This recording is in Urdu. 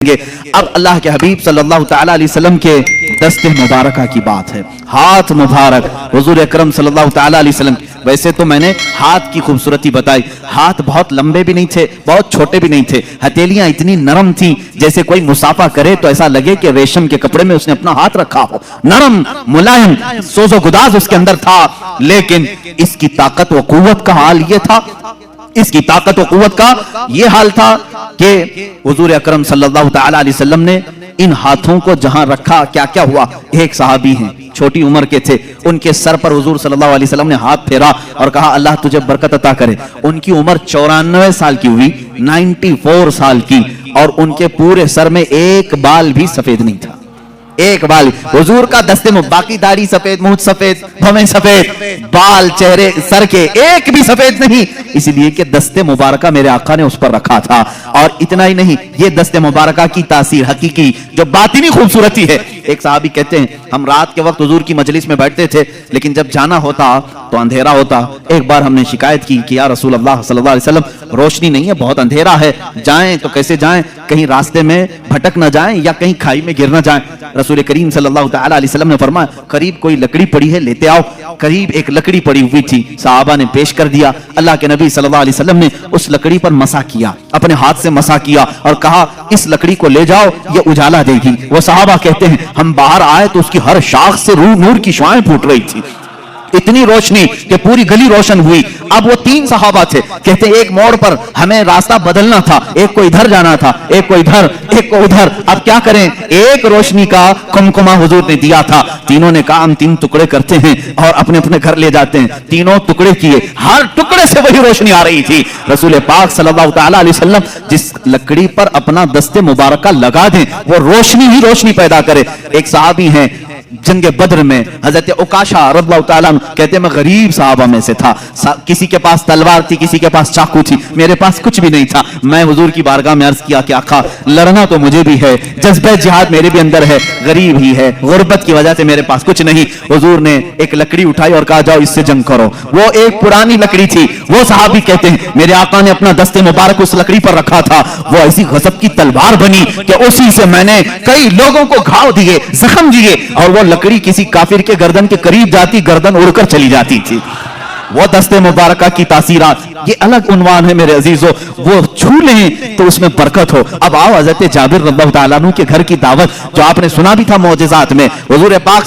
اب اللہ کے حبیب صلی اللہ تعالی علیہ وسلم کے دست مبارکہ کی بات ہے. ہاتھ مبارک حضور اکرم صلی اللہ تعالی علیہ وسلم. ویسے تو میں نے ہاتھ کی خوبصورتی بتائی. ہاتھ بہت لمبے بھی نہیں تھے, بہت چھوٹے بھی نہیں تھے. ہتھیلیاں اتنی نرم تھیں جیسے کوئی مصافحہ کرے تو ایسا لگے کہ ریشم کے کپڑے میں اس نے اپنا ہاتھ رکھا ہو. نرم ملائم سوز و گداز اس کے اندر تھا. لیکن اس کی طاقت و قوت کا حال یہ تھا, اس کی طاقت و قوت کا یہ حال تھا کہ حضور اکرم صلی اللہ تعالی علیہ وسلم نے ان ہاتھوں کو جہاں رکھا کیا کیا ہوا. ایک صحابی ہیں, چھوٹی عمر کے تھے, ان کے سر پر حضور صلی اللہ علیہ وسلم نے ہاتھ پھیرا اور کہا اللہ تجھے برکت عطا کرے. ان کی عمر 94 سال کی ہوئی, 94 سال کی, اور ان کے پورے سر میں ایک بال بھی سفید نہیں تھا. ایک بال. حضور کا دستے میں باقی داڑھی سفید, منہ سفید, بھویں سفید, بال چہرے سر کے ایک بھی سفید نہیں, اس لیے کہ دستے مبارکہ میرے آقا نے اس پر رکھا تھا. اور اتنا ہی نہیں, یہ دستے مبارکہ کی تاثیر حقیقی جو باطنی خوبصورتی ہے. ایک صحابی کہتے ہیں ہم رات کے وقت حضور کی مجلس میں بیٹھتے تھے, لیکن جب جانا ہوتا تو اندھیرا ہوتا. ایک بار ہم نے شکایت کی کہ یا رسول اللہ صلی اللہ علیہ وسلم روشنی نہیں ہے, بہت اندھیرا ہے, جائیں تو کیسے جائیں, کہیں راستے میں بھٹک نہ جائیں یا کہیں کھائی میں گر نہ جائیں. رسول کریم صلی اللہ تعالی علیہ وسلم نے فرمایا قریب کوئی لکڑی پڑی ہے لیتے آؤ. قریب ایک لکڑی پڑی ہوئی تھی, صحابہ نے پیش کر دیا. اللہ کے نبی صلی اللہ علیہ وسلم نے اس لکڑی پر مسح کیا, اپنے ہاتھ سے مسح کیا اور کہا اس لکڑی کو لے جاؤ, یہ اجالا دے گی. وہ صحابہ کہتے ہیں ہم باہر آئے تو اس کی ہر شاخ سے نور کی شعاعیں پھوٹ رہی تھی, اتنی روشنی کہ پوری گلی روشن ہوئی. اب وہ 3 صحابہ تھے, کہتے ایک موڑ پر ہمیں راستہ بدلنا تھا, ایک کو ادھر جانا تھا, ایک کو ادھر, ایک کو ادھر. اب کیا کریں, ایک روشنی کا کمکمہ حضور نے دیا تھا. تینوں نے کہا ہم 3 ٹکڑے کرتے ہیں اور اپنے اپنے گھر لے جاتے ہیں. تینوں ٹکڑے کیے, ہر ٹکڑے سے وہی روشنی آ رہی تھی. رسول پاک صلی اللہ تعالی علیہ وسلم جس لکڑی پر اپنا دست مبارکہ لگا دیں وہ روشنی ہی روشنی پیدا کرے. ایک صحابی ہیں جنگ بدر میں, حضرت عکاشہ رضی اللہ تعالیٰ عنہ, کہتے ہیں میں غریب صحابہ میں سے تھا. کسی کے پاس تلوار تھی, کسی کے پاس چاقو تھی, میرے پاس کچھ بھی نہیں تھا. میں حضور کی بارگاہ میں عرض کیا کہ آقا لڑنا تو مجھے بھی ہے, جذبہ جہاد میرے بھی اندر ہے, غریب ہی ہے, غربت کی وجہ سے میرے پاس کچھ نہیں. حضور نے ایک لکڑی اٹھائی اور کہا جاؤ اس سے جنگ کرو. وہ ایک پرانی لکڑی تھی. وہ صحابی کہتے ہیں میرے آقا نے اپنا دست مبارک اس لکڑی پر رکھا تھا, وہ ایسی غضب کی تلوار بنی کہ اسی سے میں نے کئی لوگوں کو گھاؤ دیے, زخم دیے, اور وہ لکڑی کسی کافر کے گردن کے قریب جاتی, گردن اڑ کر چلی جاتی تھی. وہ دست مبارکہ کی تاثیرات, یہ الگ عنوان ہے میرے عزیزو, وہ چھو لیں تو اس میں برکت ہو. اب آؤ حضرت جابر رضی اللہ تعالیٰ عنہ کے گھر کی دعوت, جو آپ نے سنا بھی تھا معجزات میں. حضور پاک